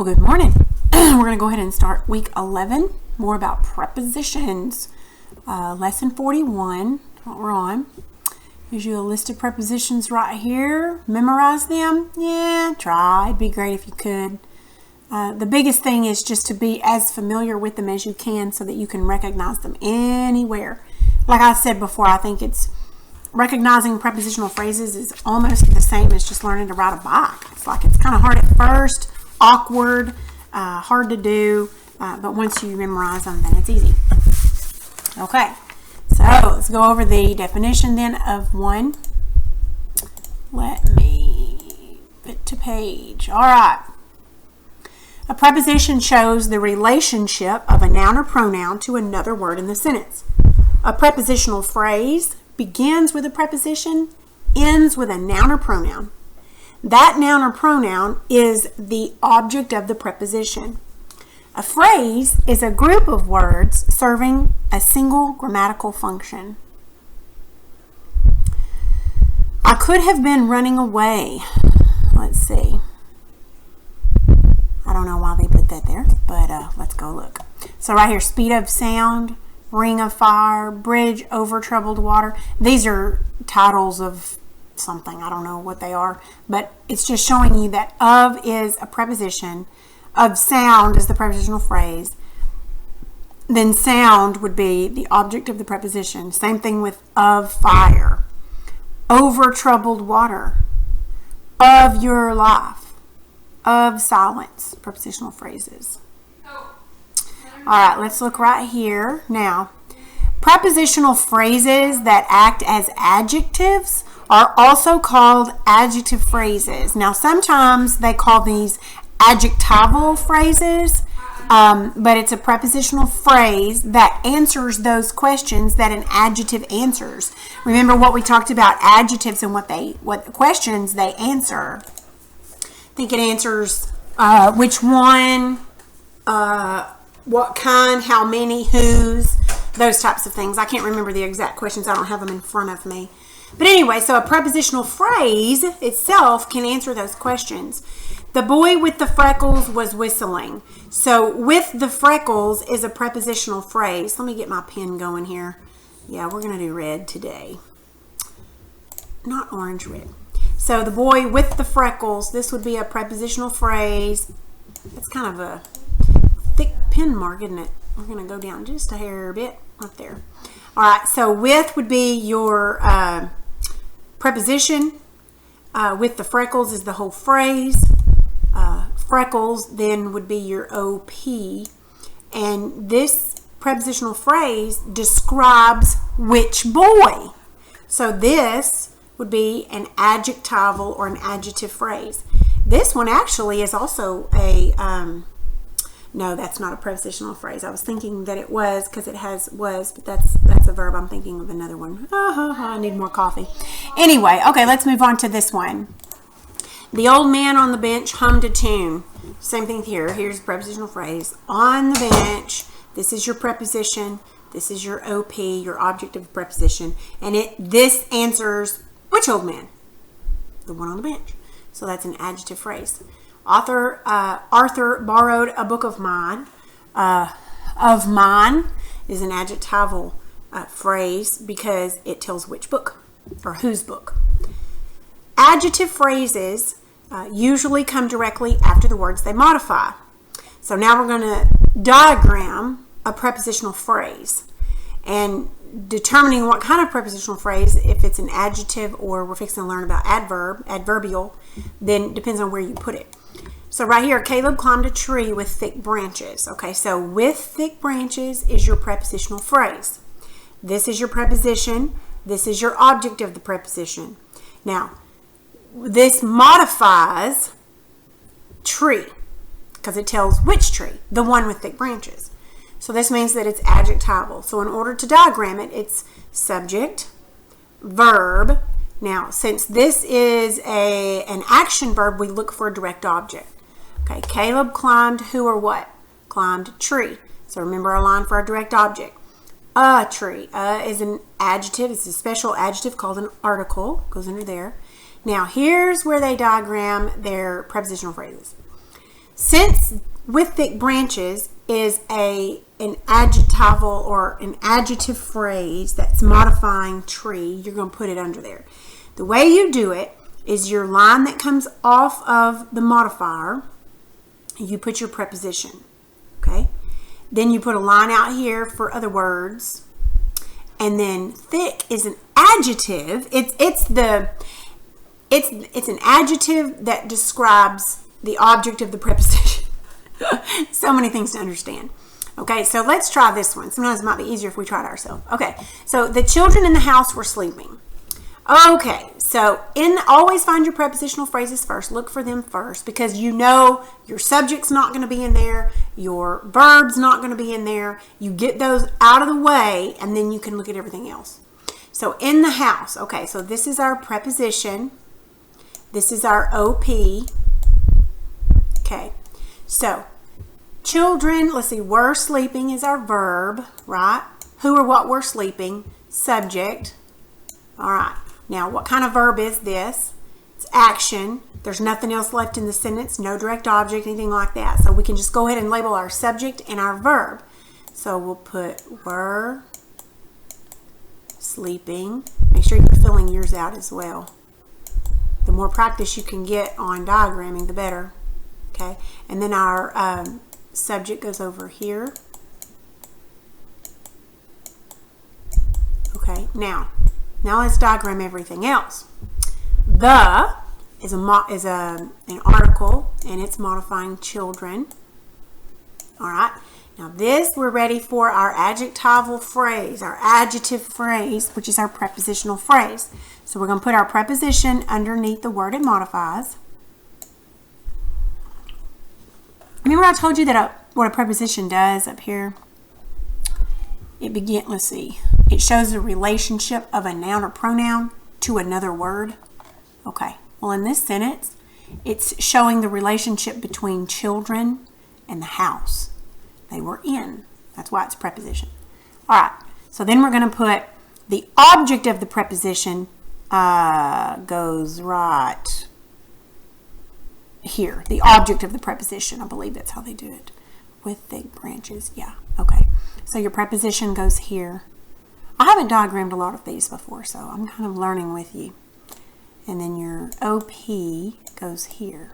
good morning. We're going to go ahead and start week 11, more about prepositions. Lesson 41, what we're on. Gives you a list of prepositions right here. Memorize them? Yeah, try. It'd be great if you could. The biggest thing is just to be as familiar with them as you can so that you can recognize them anywhere. Like I said before, I think it's recognizing prepositional phrases is almost the same as just learning to ride a bike. It's like it's kind of hard at first, awkward, hard to do, but once you memorize them, then it's easy. Okay, so let's go over the definition then of one. Let me put to page. All right. A preposition shows the relationship of a noun or pronoun to another word in the sentence. A prepositional phrase begins with a preposition, ends with a noun or pronoun. That noun or pronoun is the object of the preposition. A phrase is a group of words serving a single grammatical function. I could have been running away. Let's see. I don't know why they put that there, but let's go look. So right here, speed of sound, ring of fire, bridge over troubled water. These are titles of something. I don't know what they are, but it's just showing you that of is a preposition. Of sound is the prepositional phrase. Then sound would be the object of the preposition. Same thing with of fire. Over troubled water. Of your life. Of silence. Prepositional phrases. All right, let's look right here. Now, prepositional phrases that act as adjectives are also called adjective phrases. Now, sometimes they call these adjectival phrases, but it's a prepositional phrase that answers those questions that an adjective answers. Remember what we talked about adjectives and what questions they answer. I think it answers which one, what kind, how many, whose, those types of things. I can't remember the exact questions. I don't have them in front of me. But anyway, so a prepositional phrase itself can answer those questions. The boy with the freckles was whistling. So with the freckles is a prepositional phrase. Let me get my pen going here. Yeah, we're going to do red today. Not orange, red. So the boy with the freckles, this would be a prepositional phrase. It's kind of a thick pen mark, isn't it? We're going to go down just a hair bit right there. All right, so with would be your preposition. With the freckles is the whole phrase. Freckles then would be your OP. And this prepositional phrase describes which boy. So this would be an adjectival or an adjective phrase. This one actually is also a, no, that's not a prepositional phrase. I was thinking that it was because it has was, but that's a verb. I'm thinking of another one. I need more coffee. Anyway, okay, let's move on to this one. The old man on the bench hummed a tune. Same thing here. Here's a prepositional phrase. On the bench, this is your preposition. This is your OP, your object of the preposition. And this answers which old man? The one on the bench. So that's an adjective phrase. Arthur borrowed a book of mine. Of mine is an adjectival phrase because it tells which book or whose book. Adjective phrases usually come directly after the words they modify. So now we're going to diagram a prepositional phrase and determining what kind of prepositional phrase, if it's an adjective or we're fixing to learn about adverbial, then depends on where you put it. So right here, Caleb climbed a tree with thick branches. Okay, so with thick branches is your prepositional phrase. This is your preposition. This is your object of the preposition. Now, this modifies tree because it tells which tree, the one with thick branches. So this means that it's adjectival. So in order to diagram it, it's subject, verb. Now, since this is an action verb, we look for a direct object. Okay, Caleb climbed who or what? Climbed a tree. So remember our line for our direct object. A tree. Is an adjective. It's a special adjective called an article. Goes under there. Now, here's where they diagram their prepositional phrases. Since with thick branches is an adjectival or an adjective phrase that's modifying tree, you're going to put it under there. The way you do it is your line that comes off of the modifier, you put your preposition, okay? Then you put a line out here for other words, and then thick is an adjective. It's an adjective that describes the object of the preposition. So many things to understand. Okay, so let's try this one. Sometimes it might be easier if we try it ourselves. Okay, so the children in the house were sleeping. Okay, so always find your prepositional phrases first. Look for them first, because you know your subject's not going to be in there, your verb's not going to be in there. You get those out of the way, and then you can look at everything else. So in the house, okay, so this is our preposition. This is our OP. Okay, so children, let's see, were sleeping is our verb, right? Who or what were sleeping? Subject. All right. Now, what kind of verb is this? It's action. There's nothing else left in the sentence, no direct object, anything like that. So we can just go ahead and label our subject and our verb. So we'll put were sleeping. Make sure you're filling yours out as well. The more practice you can get on diagramming, the better. Okay, and then our subject goes over here. Okay, now let's diagram everything else. The is an article, and it's modifying children. All right, now this we're ready for our adjectival phrase, our adjective phrase, which is our prepositional phrase. So we're going to put our preposition underneath the word it modifies. Remember I told you that what a preposition does up here? Let's see. It shows the relationship of a noun or pronoun to another word. Okay. Well, in this sentence, it's showing the relationship between children and the house. They were in. That's why it's preposition. All right. So then we're going to put the object of the preposition goes right here. The object of the preposition. I believe that's how they do it. With thick branches. Yeah. Okay. So your preposition goes here. I haven't diagrammed a lot of these before, so I'm kind of learning with you. And then your OP goes here.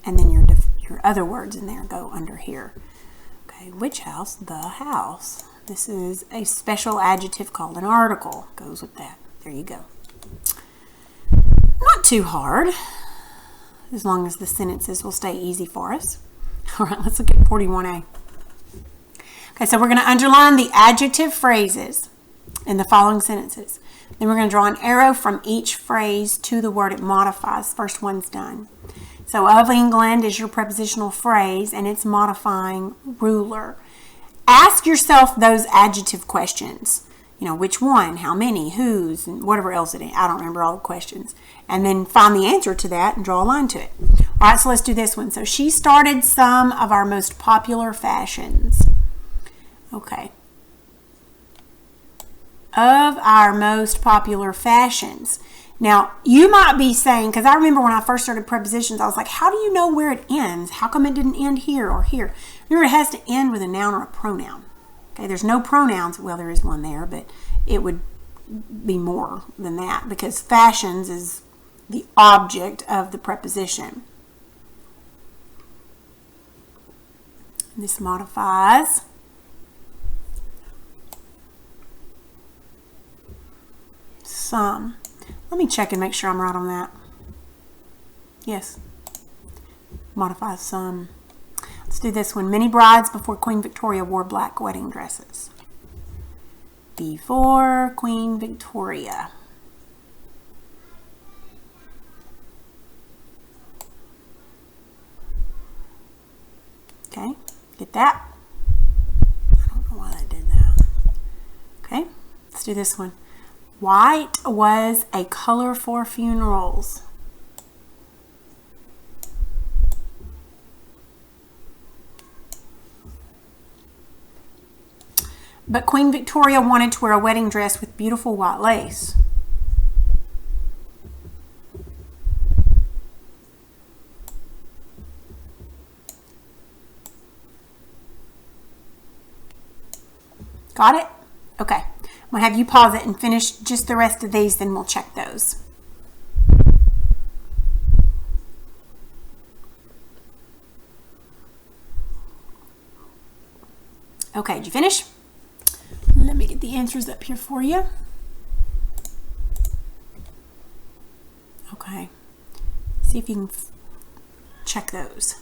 And then your other words in there go under here. Okay, which house? The house. This is a special adjective called an article. Goes with that. There you go. Not too hard, as long as the sentences will stay easy for us. All right, let's look at 41A. Okay, so we're going to underline the adjective phrases in the following sentences. Then we're going to draw an arrow from each phrase to the word it modifies. First one's done. So of England is your prepositional phrase, and it's modifying ruler. Ask yourself those adjective questions. You know, which one, how many, whose, and whatever else it is. I don't remember all the questions. And then find the answer to that and draw a line to it. All right, so let's do this one. So she started some of our most popular fashions. Okay. Of our most popular fashions. Now, you might be saying, because I remember when I first started prepositions, I was like, how do you know where it ends? How come it didn't end here or here? Remember, it has to end with a noun or a pronoun. Okay, there's no pronouns. Well, there is one there, but it would be more than that because fashions is the object of the preposition. This modifies. Some. Let me check and make sure I'm right on that. Yes. Modifies some. Let's do this one. Many brides before Queen Victoria wore black wedding dresses. Before Queen Victoria. Okay, get that? I don't know why I did that. Okay, let's do this one. White was a color for funerals. But Queen Victoria wanted to wear a wedding dress with beautiful white lace. Got it? Okay. I'm going to have you pause it and finish just the rest of these, then we'll check those. Okay, did you finish? Let me get the answers up here for you. Okay. See if you can check those.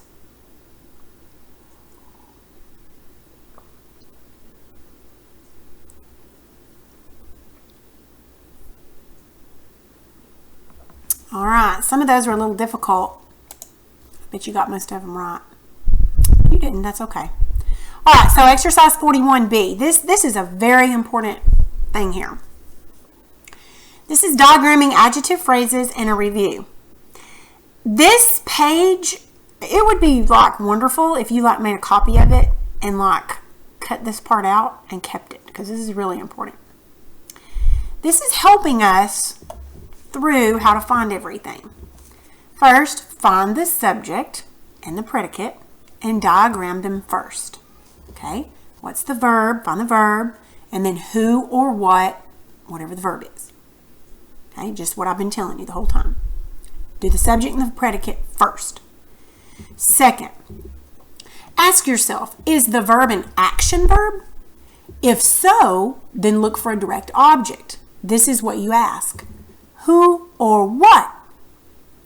All right, some of those were a little difficult, but you got most of them right. You didn't, that's okay. All right, so exercise 41B. This is a very important thing here. This is diagramming adjective phrases and a review. This page, it would be like wonderful if you like made a copy of it and like cut this part out and kept it, because this is really important. This is helping us through how to find everything. First, find the subject and the predicate and diagram them first. Okay, what's the verb? Find the verb, and then who or what, whatever the verb is. Okay, just what I've been telling you the whole time. Do the subject and the predicate first. Second, ask yourself, is the verb an action verb? If so, then look for a direct object. This is what you ask. Who or what?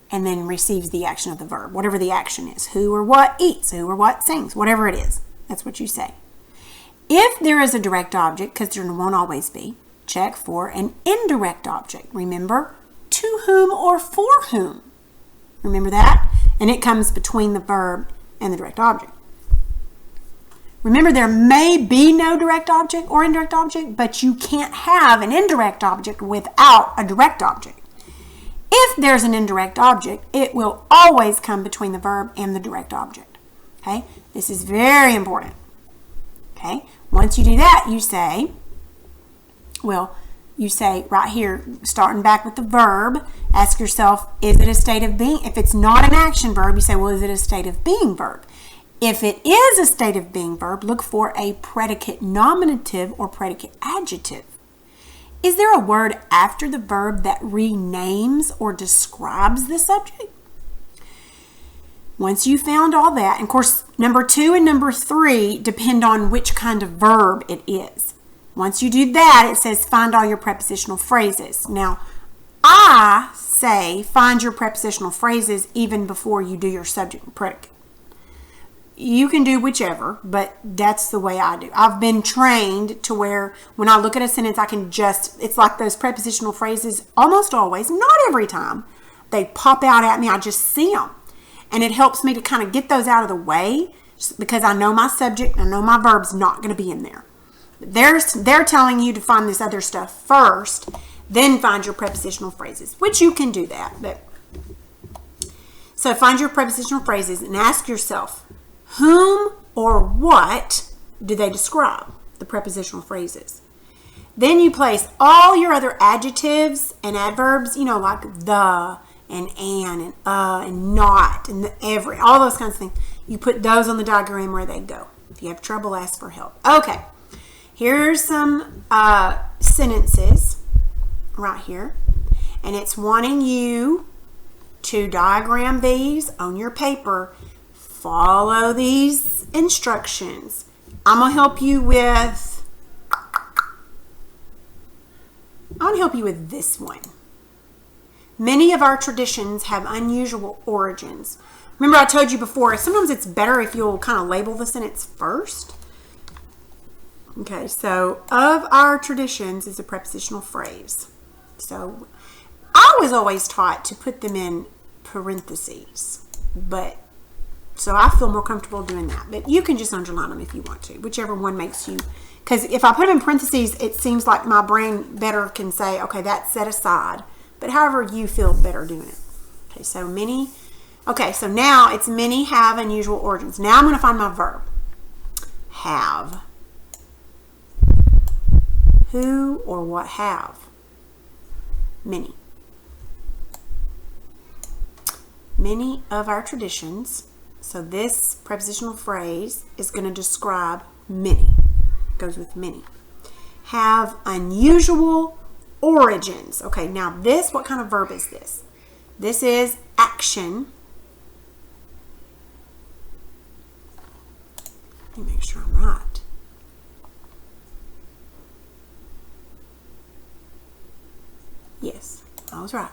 And then receives the action of the verb, whatever the action is. Who or what eats, who or what sings, whatever it is. That's what you say. If there is a direct object, because there won't always be, check for an indirect object. Remember, to whom or for whom. Remember that? And it comes between the verb and the direct object. Remember, there may be no direct object or indirect object, but you can't have an indirect object without a direct object. If there's an indirect object, it will always come between the verb and the direct object. Okay? This is very important. Okay? Once you do that, you say right here, starting back with the verb, ask yourself, is it a state of being? If it's not an action verb, you say, well, is it a state of being verb? If it is a state of being verb, look for a predicate nominative or predicate adjective. Is there a word after the verb that renames or describes the subject? Once you found all that, and of course, number 2 and number 3 depend on which kind of verb it is. Once you do that, it says find all your prepositional phrases. Now, I say find your prepositional phrases even before you do your subject and predicate. You can do whichever, but that's the way I do. I've been trained to where when I look at a sentence, I can it's like those prepositional phrases almost always, not every time, they pop out at me. I just see them. And it helps me to kind of get those out of the way because I know my subject, I know my verb's not going to be in there. They're telling you to find this other stuff first, then find your prepositional phrases, which you can do that. So find your prepositional phrases and ask yourself, whom or what do they describe? The prepositional phrases. Then you place all your other adjectives and adverbs, like the and an and not and the every, all those kinds of things. You put those on the diagram where they go. If you have trouble, ask for help. Okay, here's some sentences right here, and it's wanting you to diagram these on your paper. Follow these instructions. I'm going to help you with this one. Many of our traditions have unusual origins. Remember I told you before, sometimes it's better if you'll kind of label the sentence first. Okay, so of our traditions is a prepositional phrase. So I was always taught to put them in parentheses, so I feel more comfortable doing that. But you can just underline them if you want to, whichever one makes you, because if I put them in parentheses, it seems like my brain better can say, okay, that's set aside. But however you feel better doing it. Okay, so many. Okay, so now it's many have unusual origins. Now I'm going to find my verb. Have. Who or what have? Many. Many of our traditions. So this prepositional phrase is going to describe many. It goes with many. have unusual origins. Okay, now this, what kind of verb is this? This is action. Let me make sure I'm right. Yes, I was right.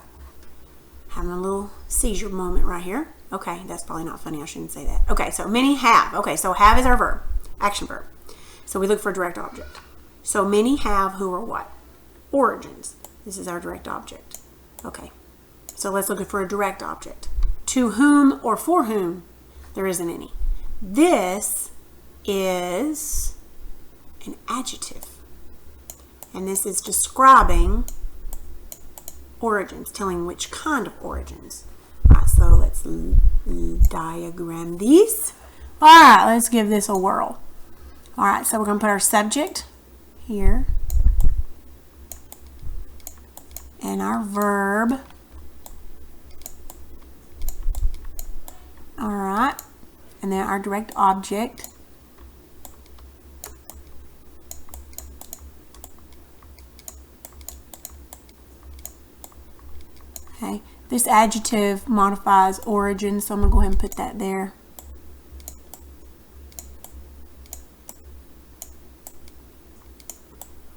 Having a little seizure moment right here. Okay, that's probably not funny. I shouldn't say that. Okay, so many have. Okay, so have is our verb, action verb. So we look for a direct object. So many have who or what? Origins. This is our direct object. Okay, so let's look for a direct object. To whom or for whom? There isn't any. This is an adjective. And this is describing origins, telling which kind of origins. All right, so let's diagram these. All right, let's give this a whirl. All right, so we're going to put our subject here and our verb. All right, and then our direct object. Okay, this adjective modifies origin, so I'm going to go ahead and put that there.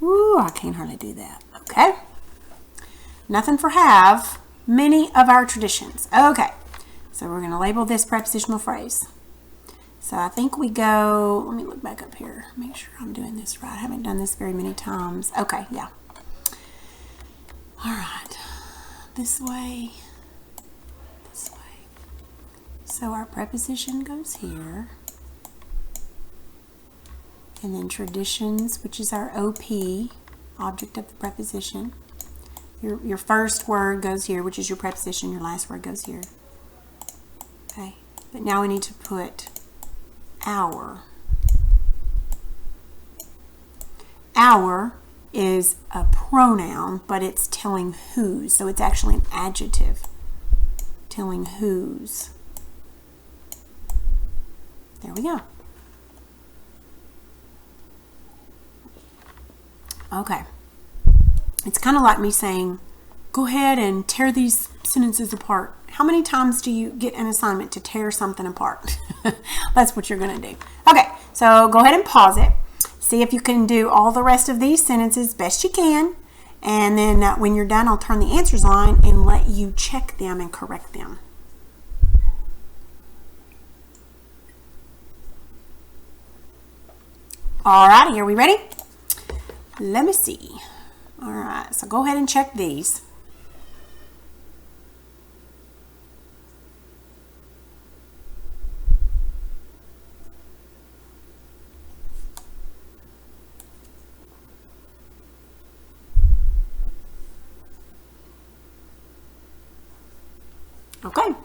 Ooh, I can't hardly do that. Okay. Nothing for have. Many of our traditions. Okay. So we're going to label this prepositional phrase. So I think we go, let me look back up here, make sure I'm doing this right. I haven't done this very many times. Okay, yeah. All right. This way. This way. So our preposition goes here. And then traditions, which is our OP, object of the preposition. Your first word goes here, which is your preposition. Your last word goes here. Okay, but now we need to put our. Our is a pronoun, but it's telling whose. So it's actually an adjective telling whose. There we go. Okay. It's kind of like me saying, go ahead and tear these sentences apart. How many times do you get an assignment to tear something apart? That's what you're going to do. Okay, so go ahead and pause it. See if you can do all the rest of these sentences best you can. And then when you're done, I'll turn the answers on and let you check them and correct them. All right, are we ready? Let me see. All right, so go ahead and check these. Okay.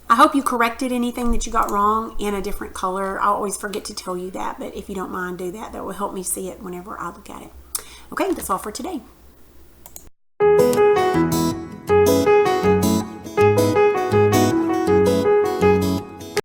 I hope you corrected anything that you got wrong in a different color. I always forget to tell you that, but if you don't mind, do that. That will help me see it whenever I look at it. Okay, that's all for today.